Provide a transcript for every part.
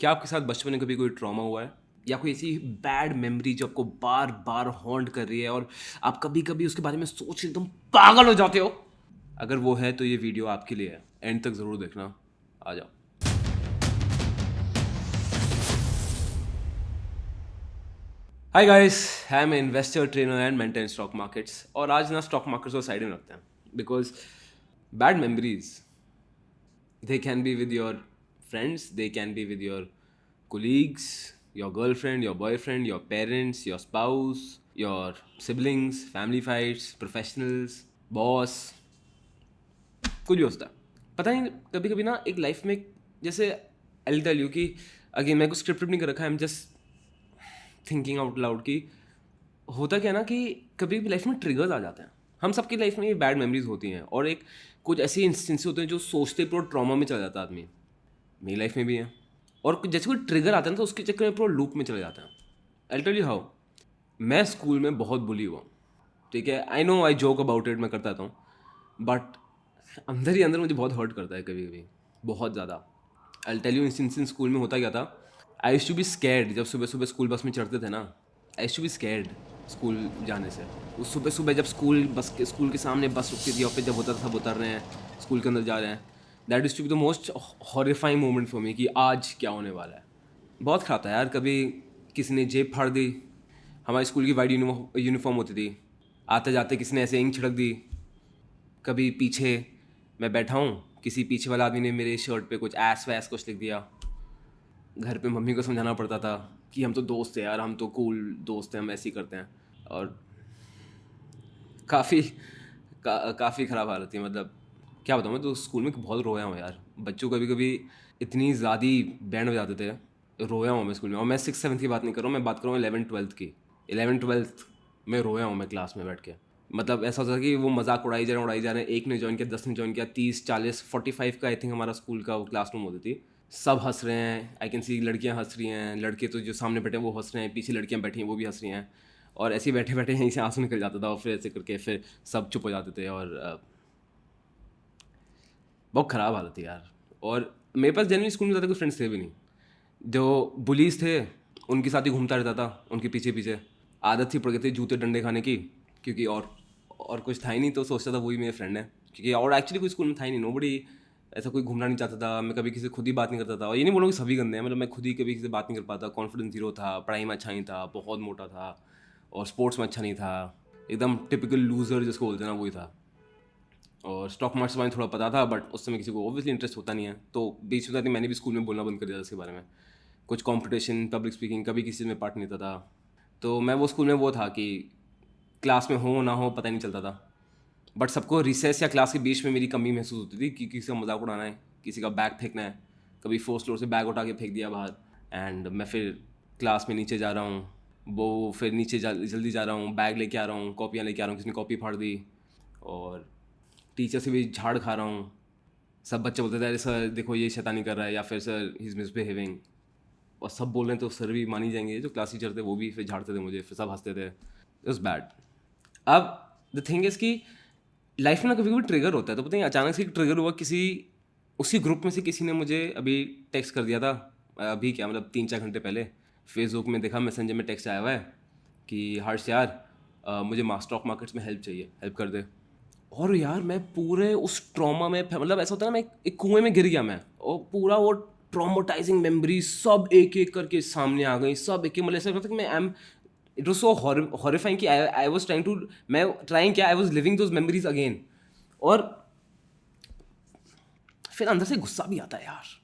क्या आपके साथ बचपन में कभी कोई ट्रॉमा हुआ है या कोई ऐसी बैड मेमोरी जो आपको बार बार हॉन्ट कर रही है और आप कभी कभी उसके बारे में सोच के एकदम पागल हो जाते हो? अगर वो है तो ये वीडियो आपके लिए है, एंड तक ज़रूर देखना। आ जाओ। Hi guys, I am investor trainer and mentor in stock markets. और आज ना स्टॉक मार्केट्स को साइड में रखते हैं because bad memories, they can be with your friends, they can be with your colleagues, your girlfriend, your boyfriend, your parents, your spouse, your siblings, family fights, professionals, boss, कुछ भी हो सकता है। पता नहीं, कभी कभी ना एक लाइफ में जैसे आई टेल यू कि अगेन मैं कुछ स्क्रिप्टेड नहीं कर रखा है, I am just thinking out loud कि होता क्या है ना कि कभी भी लाइफ में ट्रिगर्स आ जाते हैं। हम सबकी लाइफ में ये बैड मेमोरीज होती हैं और एक कुछ ऐसे इंस्टेंस होते हैं जो सोचते पूरा ट्रॉमा में चला जाता है आदमी। मेरी लाइफ में भी है। और जैसे कोई ट्रिगर आता है ना तो उसके चक्कर में पूरा लूप में चले जाता है। I tell you how. मैं स्कूल में बहुत बुली हुआ, ठीक है। I know, I joke about it, मैं करता रहता हूँ, बट अंदर ही अंदर मुझे बहुत हर्ट करता है कभी कभी, बहुत ज़्यादा। I tell you instance school में होता क्या था। I used to be scared. जब सुबह सुबह स्कूल बस में चढ़ते थे ना, I used to be scared school जाने से। उस सुबह सुबह जब स्कूल के सामने बस रुकती थी और फिर जब होता था सब उतर रहे हैं, स्कूल के अंदर जा रहे हैं, that is to be the most horrifying moment for me कि आज क्या होने वाला है। बहुत खराब था यार। कभी किसी ने जेब फाड़ दी। हमारे स्कूल की वाइट यूनिफॉर्म होती थी। आते जाते किसी ने ऐसे इंक छिड़क दी। कभी पीछे मैं बैठा हूँ, किसी पीछे वाला आदमी ने मेरे शर्ट पे कुछ ऐस वैस कुछ लिख दिया। घर पे मम्मी को समझाना पड़ता था कि हम तो दोस्त हैं यार, हम तो कूल दोस्त हैं, हम ऐसे ही करते हैं। और काफ़ी काफ़ी ख़राब हालत थी। मतलब क्या बताऊँ, मैं तो स्कूल में बहुत रोया हूँ यार। बच्चों कभी कभी इतनी ज़्यादा बैंड बजाते थे, रोया हूँ मैं स्कूल में। और मैं 6th 7th की बात नहीं कर रहा हूँ, मैं बात कर रहा हूँ 11th 12th की। 11th 12th में रोया हूँ मैं क्लास में बैठ के। मतलब ऐसा होता था कि वो मजाक उड़ाई जा रहे हैं। एक ने ज्वाइन किया, 10 ने ज्वाइन किया, 30 40 45 का आई थिंक हमारा स्कूल का वो क्लास रूम होती थी। सब हंस रहे हैं। आई कैन सी लड़कियां हंस रही हैं, लड़के तो जो सामने बैठे हैं वो हंस रहे हैं, पीछे लड़कियां बैठी हैं वो भी हंस रही हैं। और ऐसे ही बैठे बैठे यहीं से आंसू निकल जाता था और फिर ऐसे करके फिर सब चुप हो जाते थे। और बहुत ख़राब हालत थी यार। और मेरे पास जनरली स्कूल में ज़्यादा कोई फ्रेंड्स थे भी नहीं। जो बुलीज थे उनके साथ ही घूमता रहता था, उनके पीछे पीछे। आदत थी पड़ गई थी जूते डंडे खाने की, क्योंकि और कुछ था ही नहीं, तो सोचता था वही मेरे फ्रेंड है। क्योंकि और एक्चुअली कोई स्कूल में था ही नहीं, नोबडी ऐसा कोई घूमना नहीं चाहता था। मैं कभी किसी से खुद ही बात नहीं करता था। और ये नहीं बोलूँ कि सभी गंदे हैं, मतलब मैं खुद ही कभी किसी से बात नहीं कर पाता। कॉन्फिडेंस जीरो था, पढ़ाई में अच्छा नहीं था, बहुत मोटा था, और स्पोर्ट्स में अच्छा नहीं था। एकदम टिपिकल लूज़र जिसको बोलते हैं ना, वही था। और स्टॉक मार्केट के बारे में थोड़ा पता था, बट उस समय किसी को ऑब्वियसली इंटरेस्ट होता नहीं है। तो बीच में मैंने भी स्कूल में बोलना बंद कर दिया था इसके बारे में। कुछ कंपटीशन, पब्लिक स्पीकिंग, कभी किसी में पार्ट नहीं लेता था। तो मैं वो स्कूल में वो था कि क्लास में हो ना हो पता ही नहीं चलता था। बट सबको रिसेस या क्लास के बीच में मेरी कमी महसूस होती थी कि किसी का मजाक उड़ाना है, किसी का बैग फेंकना है। कभी 4th फ्लोर से बैग उठा के फेंक दिया बाहर। एंड मैं फिर क्लास में नीचे जा रहा हूँ, वो फिर नीचे जल्दी जा रहा हूँ, बैग लेके आ रहा हूँ, कॉपियाँ लेके आ रहा हूँ, किसी ने कॉपी फाड़ दी। और टीचर से भी झाड़ खा रहा हूँ। सब बच्चे बोलते थे अरे सर देखो ये शैतानी कर रहा है, या फिर सर ही इज़ मिसबिहेविंग। और सब बोल रहे हैं तो सर भी मान ही जाएंगे। जो क्लास टीचर थे वो भी फिर झाड़ते थे मुझे, फिर सब हंसते थे। It was bad. अब द थिंग इज़ कि लाइफ में ना कभी कभी ट्रिगर होता है, तो पता नहीं अचानक से ट्रिगर हुआ। उसी ग्रुप में से किसी ने मुझे अभी टेक्स्ट कर दिया था। अभी क्या मतलब 3 4 घंटे पहले फेसबुक में देखा, मैसेंजर में टेक्स्ट आया हुआ है कि हर्ष यार मुझे स्टॉक मार्केट्स में हेल्प चाहिए, हेल्प कर दे। और यार मैं पूरे उस ट्रॉमा में, मतलब ऐसा होता है ना, मैं एक कुएं में गिर गया मैं। और पूरा वो ट्रॉमेटाइजिंग मेमोरी सब एक एक करके सामने आ गई। सब एक, मतलब ऐसा लगता था कि मैं I am, it was so horrifying कि आई वाज ट्राइंग टू, मैं ट्राइंग क्या, I was living those memories again. और फिर अंदर से गुस्सा भी आता है यार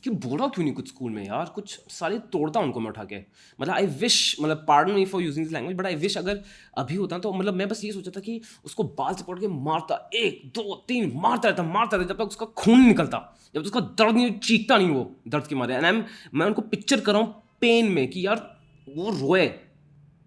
कि बोला क्यों नहीं कुछ स्कूल में यार, कुछ सारे तोड़ता उनको मैं उठा के। मतलब आई विश, मतलब pardon me for using this language, but I wish अगर अभी होता तो मतलब मैं बस ये सोचा था कि उसको बाल से पकड़ के मारता, 1 2 3 मारता रहता जब तक उसका खून नहीं निकलता, जब तक उसका दर्द नहीं, चीखता नहीं वो दर्द के मारे। एंड मैं उनको पिक्चर कर रहा हूँ पेन में कि यार वो रोए।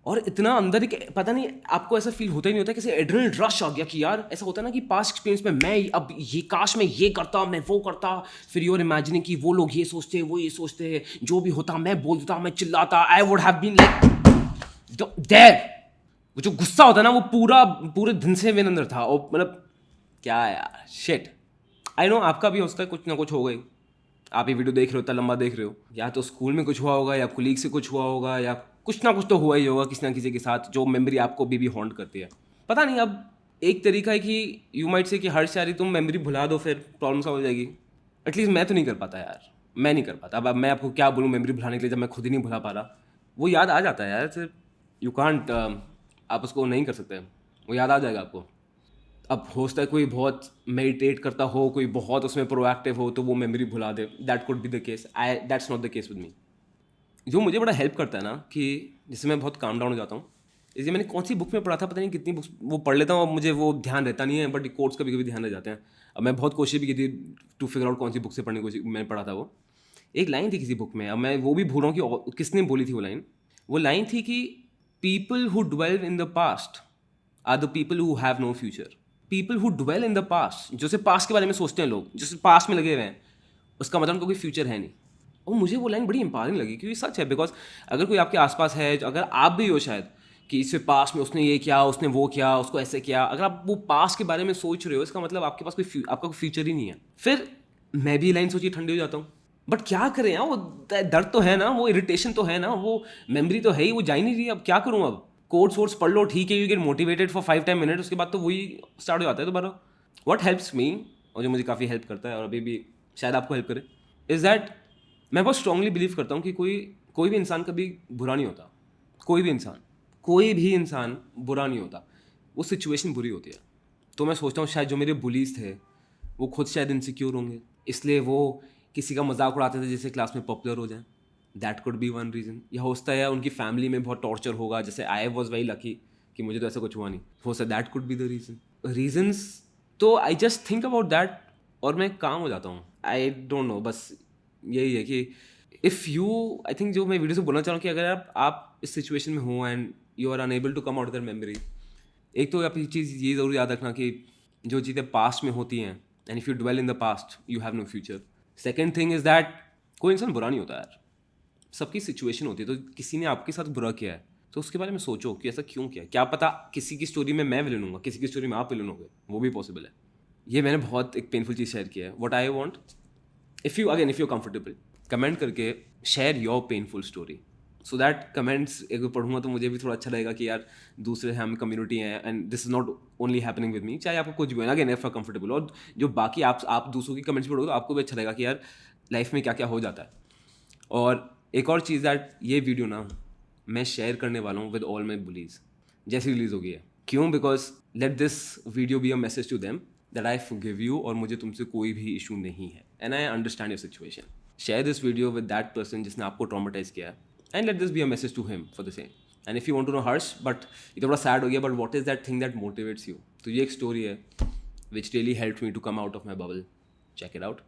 और इतना अंदर ही पता नहीं आपको ऐसा फील होता ही नहीं होता, किसी एड्रेनल रश आ गया कि यार ऐसा होता है ना कि पास्ट एक्सपीरियंस में मैं अब ये काश मैं ये करता, मैं वो करता। फिर यूर इमेजिनिंग कि वो लोग ये सोचते, वो ये सोचते, जो भी होता मैं बोल देता, मैं चिल्लाता। I would have been like there. वो जो गुस्सा होता है ना वो पूरे दिन से मेरे अंदर था। और मतलब क्या यार, शिट। आई नो आपका भी हो सकता है कुछ ना कुछ हो गई, आप ये वीडियो देख रहे हो, इतना लंबा देख रहे हो, या तो स्कूल में कुछ हुआ होगा, या कुलीग से कुछ हुआ होगा, या कुछ ना कुछ तो हुआ ही होगा किसी ना किसी के साथ, जो मेमोरी आपको अभी भी हॉन्ट करती है। पता नहीं, अब एक तरीका है कि यू माइट से कि हर्ष यार तुम मेमोरी भुला दो, फिर प्रॉब्लम सॉल्व हो जाएगी। एटलीस्ट मैं तो नहीं कर पाता यार, मैं नहीं कर पाता। अब मैं आपको क्या बोलूँ मेमोरी भुलाने के लिए, जब मैं खुद ही नहीं भुला पा रहा। वो याद आ जाता है यार, सिर्फ यू कांट, आप उसको नहीं कर सकते, वो याद आ जाएगा आपको। अब हो सकता है कोई बहुत मेडिटेट करता हो, कोई बहुत उसमें प्रोएक्टिव हो, तो वो मेमोरी भुला दे, that could be the case. That's not the case with me. जो मुझे बड़ा हेल्प करता है ना, कि जिससे मैं बहुत काम डाउन हो जाता हूँ, इसलिए मैंने कौन सी बुक में पढ़ा था, पता नहीं कितनी बुक्स वो पढ़ लेता हूँ, अब मुझे वो ध्यान रहता नहीं है, बट कोट्स कभी कभी ध्यान रह जाते हैं। अब मैं बहुत कोशिश भी की थी टू फिगर आउट कौन सी बुक से पढ़ने की कोशिश, मैंने पढ़ा था वो। एक लाइन थी किसी बुक में, अब मैं वो भी भूल रहा हूँ कि किसने बोली थी वो लाइन। वो लाइन थी कि people who dwell in the past are the people who have no future. People who dwell in the past, जो सिर्फ पास्ट के बारे में सोचते हैं लोग, जो सिर्फ पास्ट में लगे हुए हैं, उसका मतलब उनका कोई फ्यूचर है नहीं। और मुझे वो लाइन बड़ी एम्पावरिंग लगी, क्योंकि सच है। बिकॉज अगर कोई आपके आसपास है, अगर आप भी हो शायद, कि इससे पास्ट में उसने ये किया, उसने वो किया, उसको ऐसे किया, अगर आप वो पास्ट के बारे में सोच रहे हो, इसका मतलब आपके पास आपका कोई फ्यूचर ही नहीं है। फिर मैं भी लाइन सोची ठंडी हो जाता हूँ। बट क्या करें यार, वो दर्द तो है ना, वो इरिटेशन तो है ना, वो मेमोरी तो है ही, वो जा ही नहीं रही। अब क्या करूँ? अब कोर्स वोर्स पढ़ लो, ठीक है, you get motivated for 5-10 minute, उसके बाद तो वही स्टार्ट हो जाता है दोबारा। व्हाट हेल्प्स मी, और जो मुझे काफ़ी हेल्प करता है और अभी भी शायद आपको हेल्प करे, इज़ दैट मैं बहुत स्ट्रांगली बिलीव करता हूँ कि कोई कोई भी इंसान कभी बुरा नहीं होता। कोई भी इंसान बुरा नहीं होता। वो सिचुएशन बुरी होती है। तो मैं सोचता हूँ शायद जो मेरे बुलीज थे, वो खुद शायद इनसिक्योर होंगे, इसलिए वो किसी का मजाक उड़ाते थे जैसे क्लास में पॉपुलर हो जाए। That could B one reason. या हो सकता है उनकी फैमिली में बहुत टॉर्चर होगा, जैसे आई वॉज वेरी लकी कि मुझे तो ऐसा कुछ हुआ नहीं। हो सकता that could be the reasons. तो I just think about that और मैं काम हो जाता हूँ। आई डोंट नो, बस यही है कि इफ़ यू, आई थिंक जो मैं वीडियो से बोलना चाह रहा हूँ कि अगर आप इस सिचुएशन में हो and you are unable to come out that memory, एक तो आप ये चीज़ ये ज़रूर याद रखना कि जो चीज़ें पास्ट में होती हैं, and if you dwell in the past you have no future. Second thing is that कोई इंसान बुरा नहीं होता यार, सबकी सिचुएशन होती है। तो किसी ने आपके साथ बुरा किया है तो उसके बारे में सोचो कि ऐसा क्यों किया। क्या पता किसी की स्टोरी में मैं विलन हूँगा, किसी की स्टोरी में आप विलन होंगे, वो भी पॉसिबल है। ये मैंने बहुत एक पेनफुल चीज़ शेयर किया है। What I want, if you comfortable, comment करके share your painful story, so that comments एक बार पढ़ूंगा तो मुझे भी थोड़ा अच्छा लगेगा कि यार दूसरे हम कम्युनिटी हैं and this is not only happening with me. चाहे आपको कुछ भी हो, अगेन इफ कंफर्टेबल, और जो बाकी आप दूसरों की कमेंट्स पढ़ोगे तो आपको भी अच्छा लगेगा कि यार लाइफ में क्या क्या हो जाता है। और एक और चीज़, दैट ये वीडियो ना मैं शेयर करने वाला हूँ विद ऑल माई बुलीज जैसी रिलीज हो गई है। क्यों? Because let this video be a message to them that I forgive you, और मुझे तुमसे कोई भी इशू नहीं है and I understand your situation. Share this video with that person जिसने आपको ट्रॉमेटाइज किया है, and let this be a message to him for the same. And if you want to know Harsh, but ये तो बड़ा sad हो गया, but what is that thing that motivates you? तो ये एक स्टोरी है which really help me to come out of my bubble. Check it out.